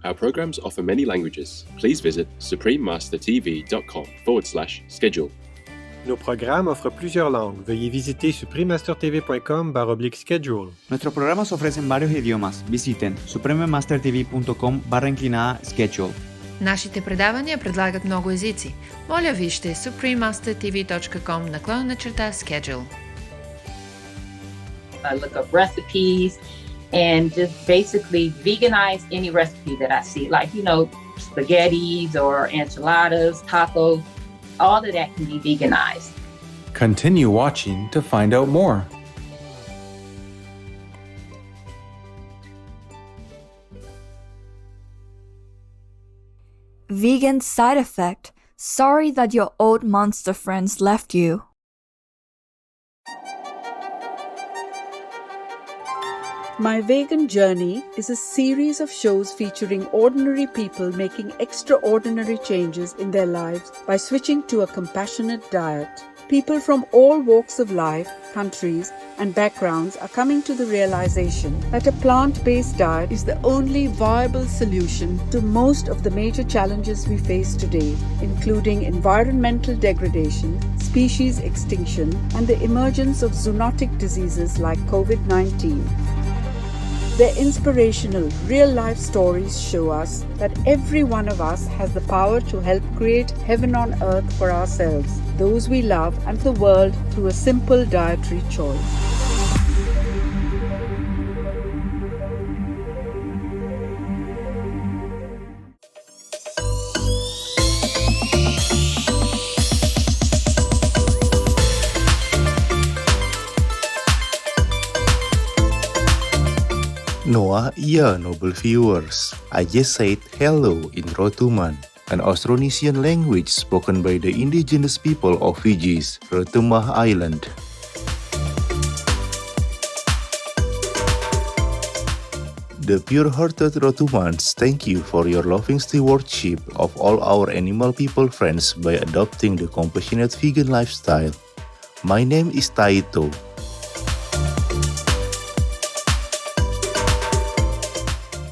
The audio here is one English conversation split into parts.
Our programs offer many languages. Please visit suprememastertv.com/schedule. Nos programas offrent plusieurs langues. Veuillez visiter suprememastertv.com/schedule. Nuestros programas ofrecen varios idiomas. Visiten suprememastertv.com/schedule. Нашите предавания предлагат много езици. Моля вижте suprememastertv.com/schedule. I look up recipes and just basically veganize any recipe that I see, like, spaghettis or enchiladas, tacos, all of that can be veganized. Continue watching to find out more. Vegan side effect. Sorry that your old monster friends left you. My Vegan Journey is a series of shows featuring ordinary people making extraordinary changes in their lives by switching to a compassionate diet. People from all walks of life, countries, and backgrounds are coming to the realization that a plant-based diet is the only viable solution to most of the major challenges we face today, including environmental degradation, species extinction, and the emergence of zoonotic diseases like COVID-19. Their inspirational, real-life stories show us that every one of us has the power to help create heaven on earth for ourselves, those we love, and the world through a simple dietary choice. Noah, noble viewers. I just said hello in Rotuman, an Austronesian language spoken by the indigenous people of Fiji's Rotumah Island. The pure-hearted Rotumans thank you for your loving stewardship of all our animal people friends by adopting the compassionate vegan lifestyle. My name is Taito.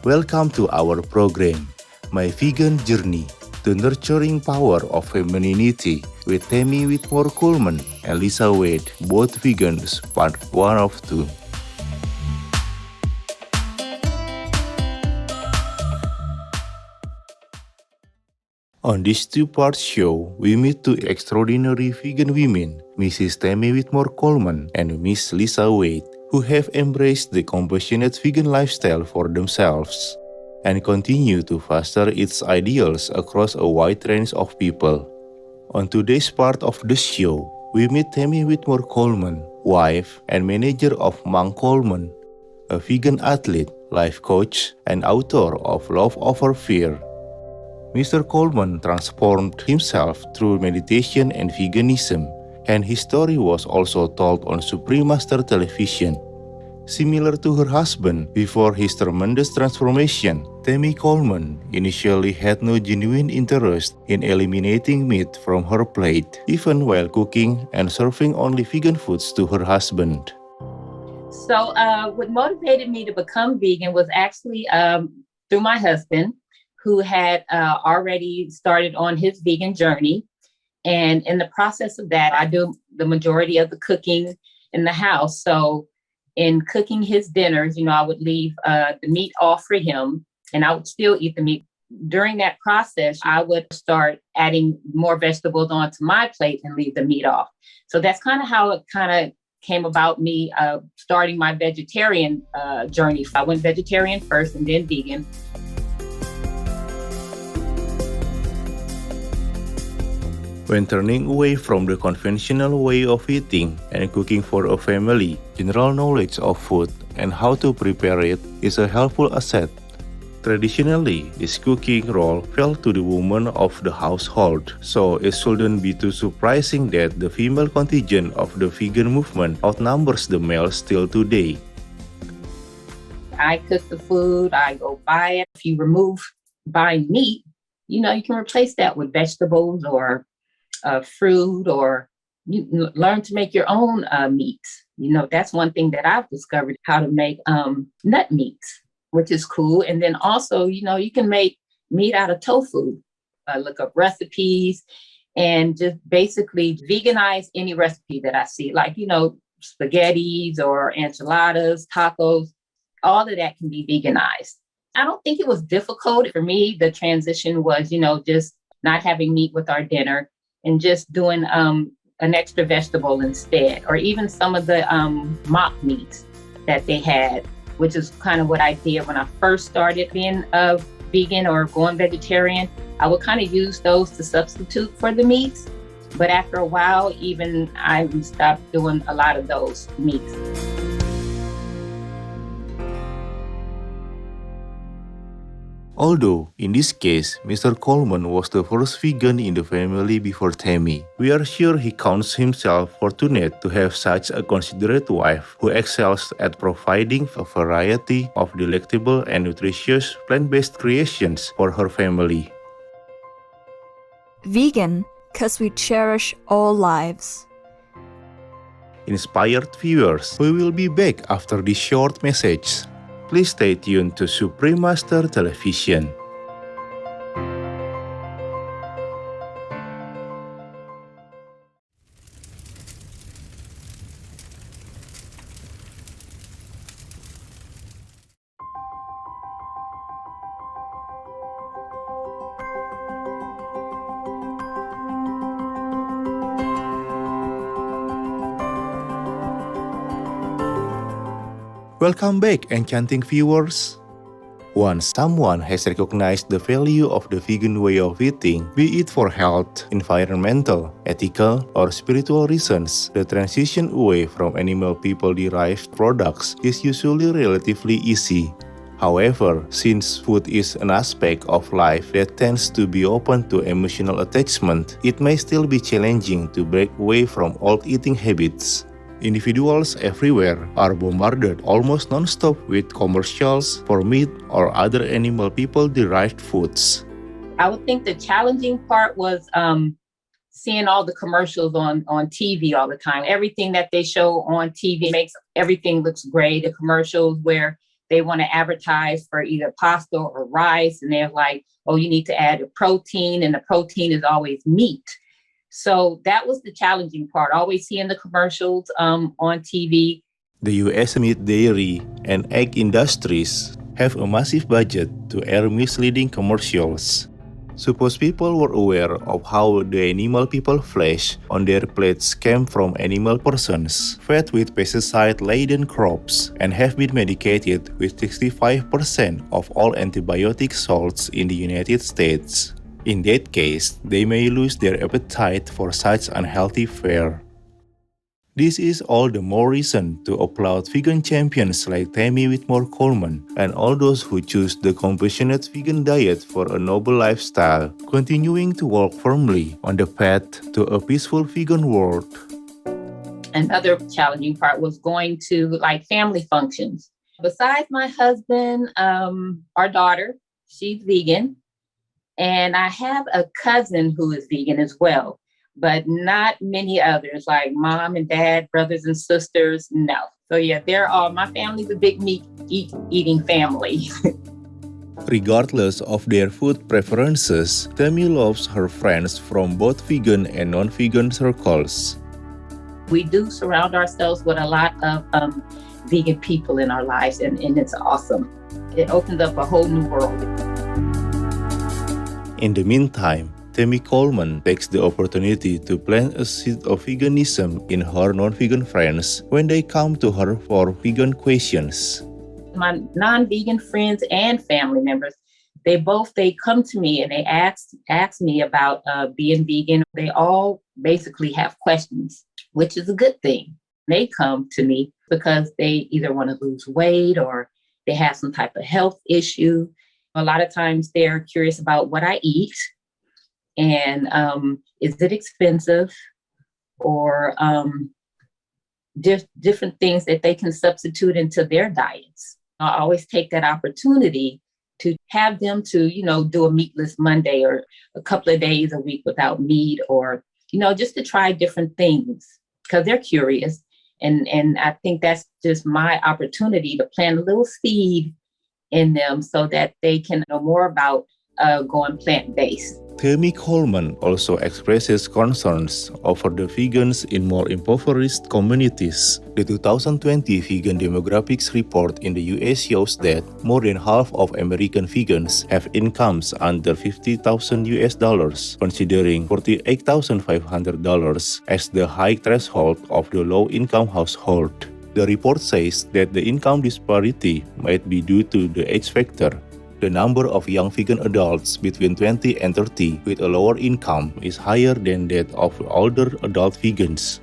Welcome to our program, My Vegan Journey, the nurturing power of femininity, with Tammy Whitmore Coleman and Lisa Wade, both vegans, part 1 of 2. On this two-part show, we meet two extraordinary vegan women, Mrs. Tammy Whitmore Coleman and Miss Lisa Wade, who have embraced the compassionate vegan lifestyle for themselves and continue to foster its ideals across a wide range of people. On today's part of the show, we meet Tammy Whitmore Coleman, wife and manager of Mang Coleman, a vegan athlete, life coach, and author of Love Over Fear. Mr. Coleman transformed himself through meditation and veganism, and his story was also told on Supreme Master Television. Similar to her husband, before his tremendous transformation, Tammy Coleman initially had no genuine interest in eliminating meat from her plate, even while cooking and serving only vegan foods to her husband. So what motivated me to become vegan was actually through my husband, who had already started on his vegan journey. And in the process of that, I do the majority of the cooking in the house. So in cooking his dinners, I would leave the meat off for him, and I would still eat the meat. During that process, I would start adding more vegetables onto my plate and leave the meat off. So that's kind of how it kind of came about me starting my vegetarian journey. I went vegetarian first and then vegan. When turning away from the conventional way of eating and cooking for a family, general knowledge of food and how to prepare it is a helpful asset. Traditionally, this cooking role fell to the woman of the household, so it shouldn't be too surprising that the female contingent of the vegan movement outnumbers the males still today. I cook the food, I go buy it. If you remove buying meat, you can replace that with vegetables or fruit, or you learn to make your own meats. That's one thing that I've discovered, how to make nut meats. which is cool. And then also, you can make meat out of tofu. Look up recipes and just basically veganize any recipe that I see, like, spaghettis or enchiladas, tacos, all of that can be veganized. I don't think it was difficult. For me, the transition was, just not having meat with our dinner and just doing an extra vegetable instead, or even some of the mock meats that they had, which is kind of what I did when I first started being a vegan or going vegetarian. I would kind of use those to substitute for the meats. But after a while, even I stopped doing a lot of those meats. Although, in this case, Mr. Coleman was the first vegan in the family before Tammy, we are sure he counts himself fortunate to have such a considerate wife who excels at providing a variety of delectable and nutritious plant-based creations for her family. Vegan, 'cause we cherish all lives. Inspired viewers, we will be back after this short message. Please stay tuned to Supreme Master Television. Welcome back, enchanting viewers. Once someone has recognized the value of the vegan way of eating, be it for health, environmental, ethical, or spiritual reasons, the transition away from animal people-derived products is usually relatively easy. However, since food is an aspect of life that tends to be open to emotional attachment, it may still be challenging to break away from old eating habits. Individuals everywhere are bombarded almost non-stop with commercials for meat or other animal people-derived foods. I would think the challenging part was seeing all the commercials on TV all the time. Everything that they show on TV makes everything looks great. The commercials where they want to advertise for either pasta or rice, and they're like, oh, you need to add a protein, and the protein is always meat. So that was the challenging part, always seeing the commercials on TV. The US meat, dairy, and egg industries have a massive budget to air misleading commercials. Suppose people were aware of how the animal people flesh on their plates came from animal persons, fed with pesticide-laden crops, and have been medicated with 65% of all antibiotic salts in the United States. In that case, they may lose their appetite for such unhealthy fare. This is all the more reason to applaud vegan champions like Tammy Whitmore Coleman and all those who choose the compassionate vegan diet for a noble lifestyle, continuing to walk firmly on the path to a peaceful vegan world. Another challenging part was going to like family functions. Besides my husband, our daughter, she's vegan. And I have a cousin who is vegan as well, but not many others, like mom and dad, brothers and sisters, no. So yeah, my family's a big meat eating family. Regardless of their food preferences, Tammy loves her friends from both vegan and non-vegan circles. We do surround ourselves with a lot of vegan people in our lives, and it's awesome. It opens up a whole new world. In the meantime, Tammy Coleman takes the opportunity to plant a seed of veganism in her non-vegan friends when they come to her for vegan questions. My non-vegan friends and family members, they come to me and they ask me about being vegan. They all basically have questions, which is a good thing. They come to me because they either want to lose weight or they have some type of health issue. A lot of times they're curious about what I eat and is it expensive, or different things that they can substitute into their diets. I always take that opportunity to have them to, do a meatless Monday or a couple of days a week without meat, or, just to try different things because they're curious. And I think that's just my opportunity to plant a little seed in them so that they can know more about going plant-based. Tammy Coleman also expresses concerns over the vegans in more impoverished communities. The 2020 Vegan Demographics Report in the US shows that more than half of American vegans have incomes under $50,000, considering $48,500 as the high threshold of the low-income household. The report says that the income disparity might be due to the age factor. The number of young vegan adults between 20 and 30 with a lower income is higher than that of older adult vegans.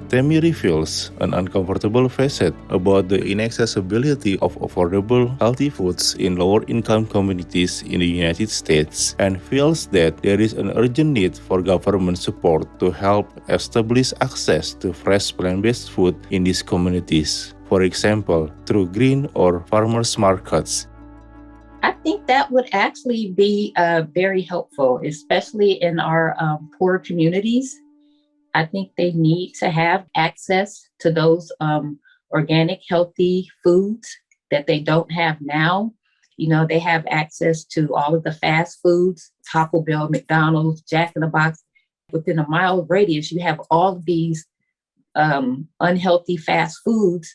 Tammy reveals an uncomfortable facet about the inaccessibility of affordable, healthy foods in lower-income communities in the United States and feels that there is an urgent need for government support to help establish access to fresh plant-based food in these communities, for example, through green or farmers markets. I think that would actually be very helpful, especially in our poor communities. I think they need to have access to those organic, healthy foods that they don't have now. You know, they have access to all of the fast foods, Taco Bell, McDonald's, Jack in the Box. Within a mile radius, you have all of these unhealthy fast foods.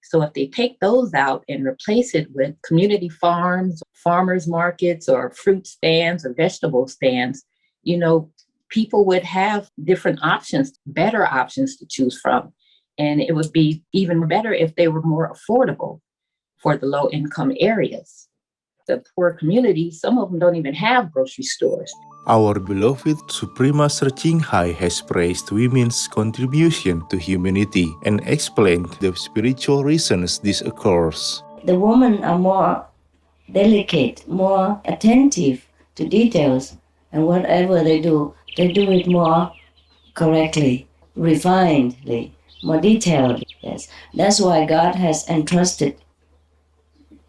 So if they take those out and replace it with community farms, farmers markets, or fruit stands or vegetable stands, you know, people would have different options, better options to choose from. And it would be even better if they were more affordable for the low-income areas. The poor communities, some of them don't even have grocery stores. Our beloved Suprema Searching High has praised women's contribution to humanity and explained the spiritual reasons this occurs. The women are more delicate, more attentive to details, and whatever they do it more correctly, refinedly, more detailed. Yes, that's why God has entrusted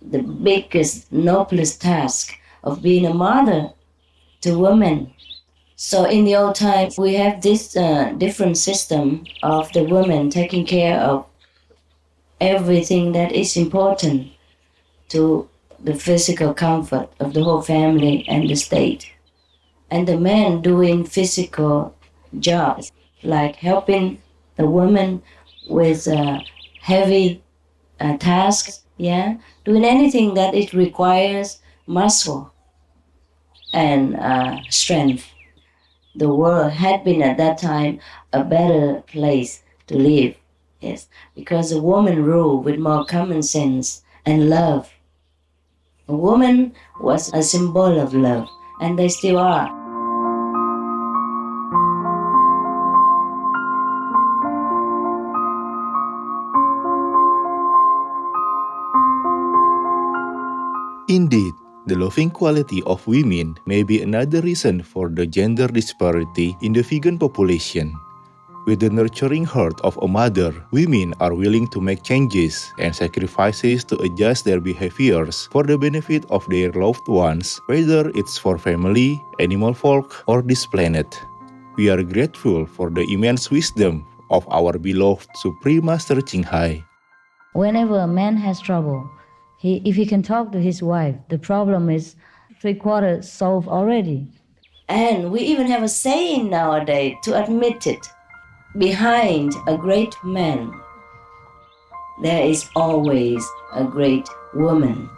the biggest, noblest task of being a mother to women. So in the old times, we have this different system of the women taking care of everything that is important to the physical comfort of the whole family and the state. And the men doing physical jobs, like helping the woman with heavy tasks, doing anything that it requires muscle and strength. The world had been at that time a better place to live, yes, because a woman ruled with more common sense and love. A woman was a symbol of love, and they still are. Indeed, the loving quality of women may be another reason for the gender disparity in the vegan population. With the nurturing heart of a mother, women are willing to make changes and sacrifices to adjust their behaviors for the benefit of their loved ones, whether it's for family, animal folk, or this planet. We are grateful for the immense wisdom of our beloved Suprema Searching High. Whenever a man has trouble, if he can talk to his wife, the problem is 3/4 solved already. And we even have a saying nowadays to admit it. Behind a great man, there is always a great woman.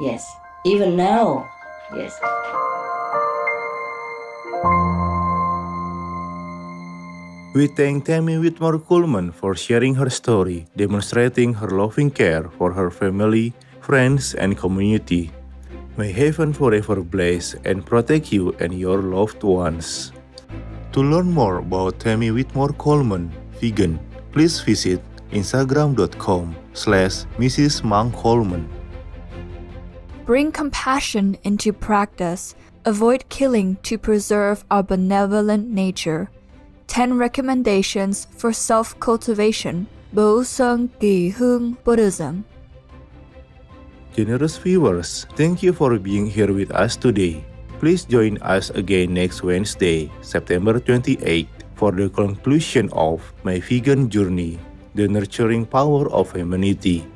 Yes, even now, yes. We thank Tammy Whitmore Coleman for sharing her story, demonstrating her loving care for her family, friends, and community. May heaven forever bless and protect you and your loved ones. To learn more about Tammy Whitmore Coleman, vegan, please visit instagram.com/MrsMangColeman. Bring compassion into practice. Avoid killing to preserve our benevolent nature. 10 recommendations for self-cultivation. Bổ Sơn Kỳ Hương Buddhism. Generous viewers, thank you for being here with us today. Please join us again next Wednesday, September 28th, for the conclusion of My Vegan Journey, The Nurturing Power of Femininity.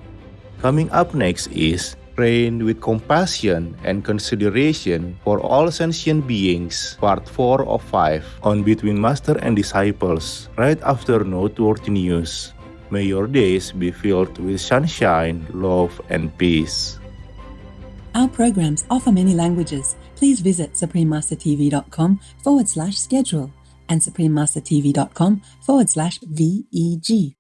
Coming up next is Reign with compassion and consideration for all sentient beings, part 4 of 5, on Between Master and Disciples, right after noteworthy news. May your days be filled with sunshine, love, and peace. Our programs offer many languages. Please visit suprememastertv.com/schedule and suprememastertv.com/VEG.